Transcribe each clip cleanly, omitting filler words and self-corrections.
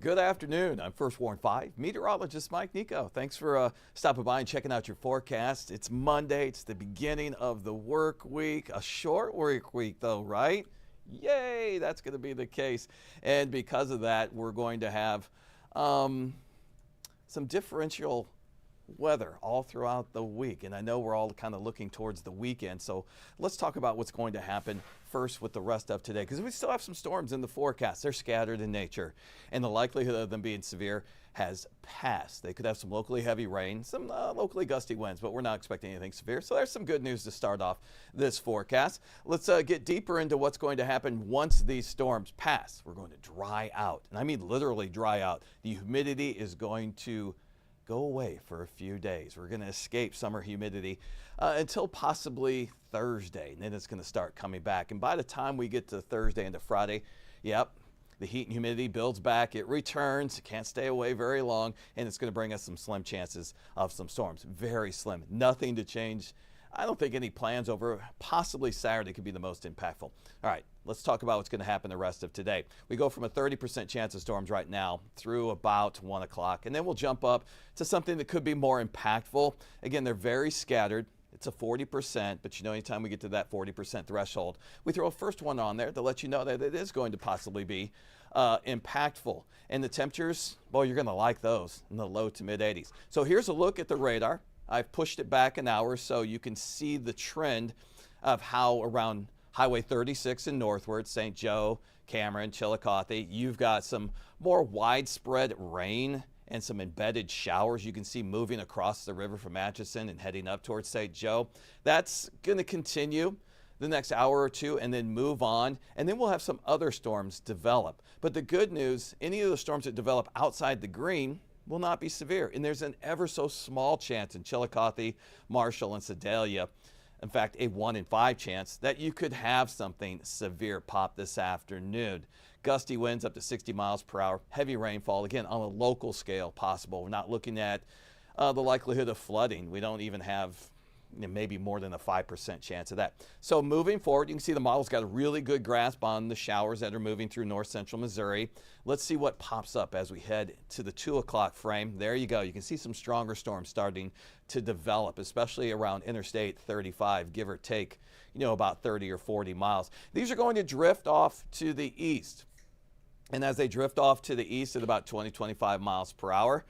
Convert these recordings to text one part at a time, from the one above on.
Good afternoon. I'm First Warn 5 Meteorologist Mike Nicco. Thanks for stopping by and checking out your forecast. It's Monday. It's the beginning of the work week. A short work week though, right? Yay, that's going to be the case. And because of that, we're going to have some differential weather all throughout the week. And I know we're all kind of looking towards the weekend. So let's talk about what's going to happen first with the rest of today, because we still have some storms in the forecast. They're scattered in nature, and the likelihood of them being severe has passed. They could have some locally heavy rain, some locally gusty winds, but we're not expecting anything severe. So there's some good news to start off this forecast. Let's get deeper into what's going to happen once these storms pass. We're going to dry out, and I mean literally dry out. The humidity is going to go away for a few days. We're going to escape summer humidity until possibly Thursday, and then it's going to start coming back. And by the time we get to Thursday into Friday, yep, the heat and humidity builds back, it returns, it can't stay away very long, and it's going to bring us some slim chances of some storms. Very slim, nothing to change. I don't think any plans over possibly Saturday could be the most impactful. All right, let's talk about what's going to happen the rest of today. We go from a 30% chance of storms right now through about 1 o'clock, and then we'll jump up to something that could be more impactful. Again, they're very scattered. It's a 40%, but you know, anytime we get to that 40% threshold, we throw a first one on there to let you know that it is going to possibly be impactful. And the temperatures, boy, you're going to like those in the low to mid 80s. So here's a look at the radar. I've pushed it back an hour so you can see the trend of how around Highway 36 and northward, St. Joe, Cameron, Chillicothe, you've got some more widespread rain and some embedded showers you can see moving across the river from Atchison and heading up towards St. Joe. That's going to continue the next hour or two and then move on, and then we'll have some other storms develop. But the good news, any of the storms that develop outside the green will not be severe, and there's an ever so small chance in Chillicothe, Marshall, and Sedalia, in fact a 1 in 5 chance that you could have something severe pop this afternoon. Gusty winds up to 60 miles per hour, heavy rainfall, again on a local scale possible. We're not looking at the likelihood of flooding. We don't even have maybe more than a 5% chance of that. So moving forward, you can see the model's got a really good grasp on the showers that are moving through north central Missouri. Let's see what pops up as we head to the 2 o'clock frame. There you go. You can see some stronger storms starting to develop, especially around Interstate 35, give or take, you know, about 30 or 40 miles. These are going to drift off to the east. And as they drift off to the east at about 20-25 miles per hour,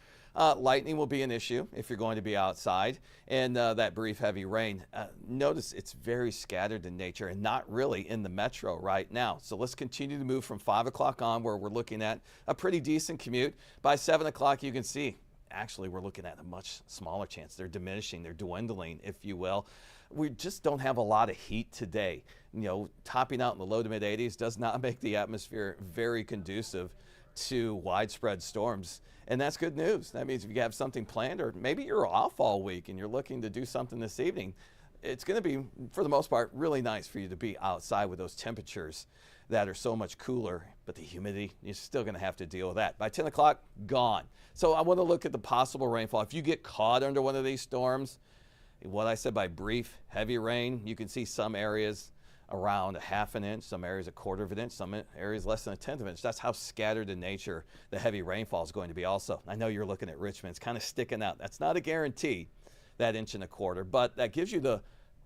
lightning will be an issue if you're going to be outside, and that brief heavy rain. Notice it's very scattered in nature and not really in the metro right now. So let's continue to move from 5 o'clock on, where we're looking at a pretty decent commute. By 7 o'clock, you can see actually we're looking at a much smaller chance. They're diminishing, they're dwindling, if you will. We just don't have a lot of heat today. You know, topping out in the low to mid 80s does not make the atmosphere very conducive to widespread storms. And that's good news. That means if you have something planned, or maybe you're off all week and you're looking to do something this evening, it's going to be, for the most part, really nice for you to be outside with those temperatures that are so much cooler, but the humidity, you're still going to have to deal with that. By 10 o'clock, gone. So I want to look at the possible rainfall. If you get caught under one of these storms, what I said by brief, heavy rain, you can see some areas around a 1/2 inch, some areas a 1/4 inch, some areas less than a 1/10 inch. That's how scattered in nature the heavy rainfall is going to be also. I know you're looking at Richmond, it's kind of sticking out. That's not a guarantee, that 1.25 inch, but that gives you the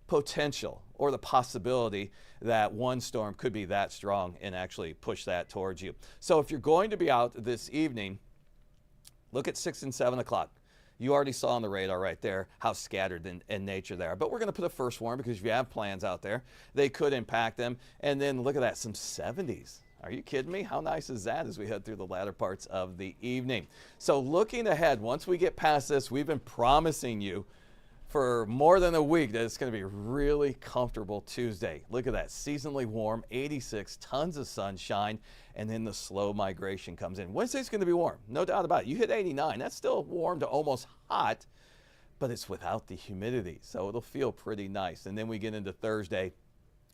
potential or the possibility that one storm could be that strong and actually push that towards you. So if you're going to be out this evening, look at 6 and 7 o'clock. You already saw on the radar right there how scattered in nature they are. But we're going to put a first warn because if you have plans out there, they could impact them. And then look at that, some 70s. Are you kidding me? How nice is that as we head through the latter parts of the evening? So looking ahead, once we get past this, we've been promising you for more than a week that it's going to be really comfortable Tuesday. Look at that, seasonally warm, 86, tons of sunshine, and then the slow migration comes in. Wednesday's going to be warm, no doubt about it. You hit 89, that's still warm to almost hot, but it's without the humidity, so it'll feel pretty nice. And then we get into Thursday,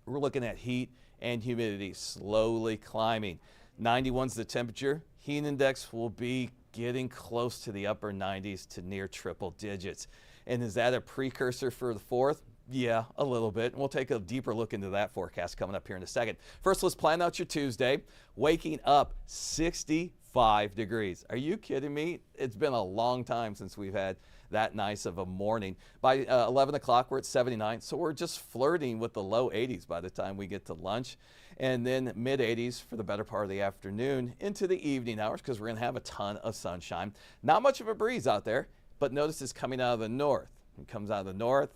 we're looking at heat and humidity slowly climbing. 91's the temperature. Heat index will be getting close to the upper 90s to near triple digits. And is that a precursor for the 4th? Yeah, a little bit. We'll take a deeper look into that forecast coming up here in a second. First, let's plan out your Tuesday. Waking up 64 5 degrees. Are you kidding me? It's been a long time since we've had that nice of a morning. By 11 o'clock, we're at 79, so we're just flirting with the low 80s by the time we get to lunch. And then mid 80s for the better part of the afternoon into the evening hours, because we're going to have a ton of sunshine. Not much of a breeze out there, but notice it's coming out of the north. It comes out of the north,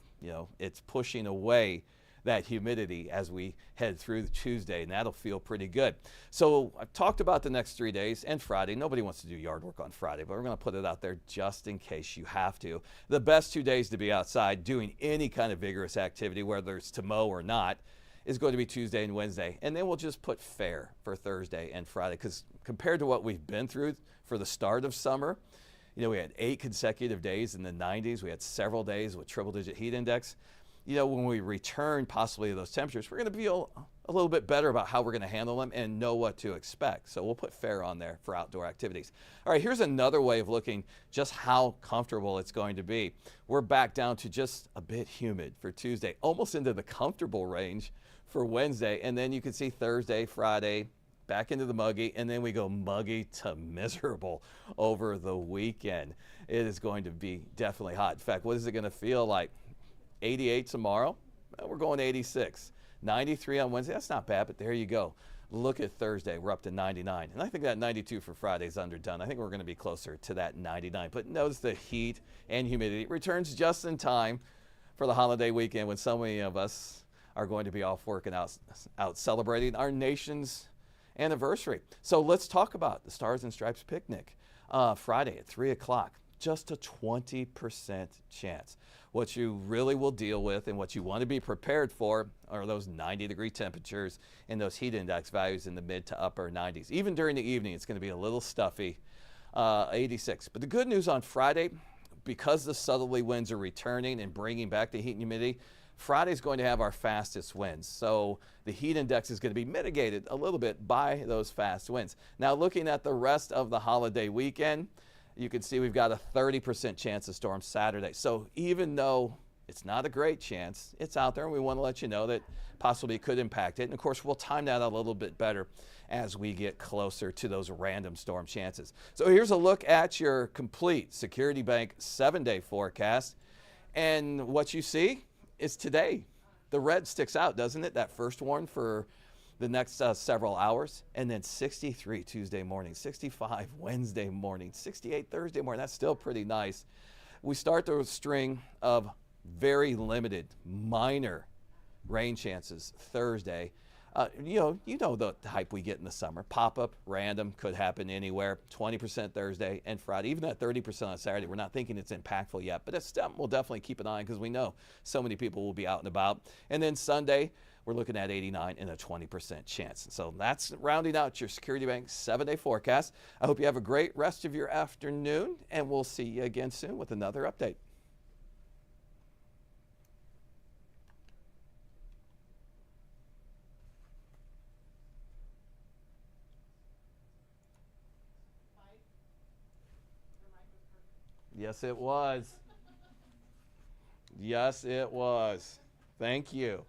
it's pushing away that humidity as we head through Tuesday, and that'll feel pretty good. So I've talked about the next 3 days and Friday. Nobody wants to do yard work on Friday, but we're going to put it out there just in case you have to. The best 2 days to be outside doing any kind of vigorous activity, whether it's to mow or not, is going to be Tuesday and Wednesday. And then we'll just put fair for Thursday and Friday, because compared to what we've been through for the start of summer, we had 8 consecutive days in the 90s. We had several days with triple-digit heat index. When we return possibly to those temperatures, we're going to feel a little bit better about how we're going to handle them and know what to expect. So we'll put fair on there for outdoor activities. All right, here's another way of looking just how comfortable it's going to be. We're back down to just a bit humid for Tuesday, almost into the comfortable range for Wednesday. And then you can see Thursday, Friday, back into the muggy, and then we go muggy to miserable over the weekend. It is going to be definitely hot. In fact, what is it going to feel like? 88 tomorrow, we're going 86. 93 on Wednesday, that's not bad, but there you go. Look at Thursday, we're up to 99. And I think that 92 for Friday is underdone. I think we're going to be closer to that 99. But notice the heat and humidity returns just in time for the holiday weekend, when so many of us are going to be off working out celebrating our nation's anniversary. So let's talk about the Stars and Stripes picnic Friday at 3 o'clock. Just a 20% chance. What you really will deal with and what you want to be prepared for are those 90-degree temperatures and those heat index values in the mid to upper 90s. Even during the evening, it's going to be a little stuffy, 86. But the good news on Friday, because the southerly winds are returning and bringing back the heat and humidity, Friday's going to have our fastest winds. So the heat index is going to be mitigated a little bit by those fast winds. Now, looking at the rest of the holiday weekend, you can see we've got a 30% chance of storms Saturday. So even though it's not a great chance, it's out there, and we want to let you know that possibly it could impact it. And of course, we'll time that out a little bit better as we get closer to those random storm chances. So here's a look at your complete Security Bank 7-day forecast. And what you see is today. The red sticks out, doesn't it? That first one for the next several hours, and then 63 Tuesday morning, 65 Wednesday morning, 68 Thursday morning. That's still pretty nice. We start the string of very limited, minor rain chances Thursday. You know the hype we get in the summer. Pop-up, random, could happen anywhere. 20% Thursday and Friday. Even at 30% on Saturday, we're not thinking it's impactful yet, but we'll definitely keep an eye on, because we know so many people will be out and about. And then Sunday, we're looking at 89 and a 20% chance. So that's rounding out your Security Bank 7-day forecast. I hope you have a great rest of your afternoon, and we'll see you again soon with another update. Yes, it was. Yes, it was. Thank you.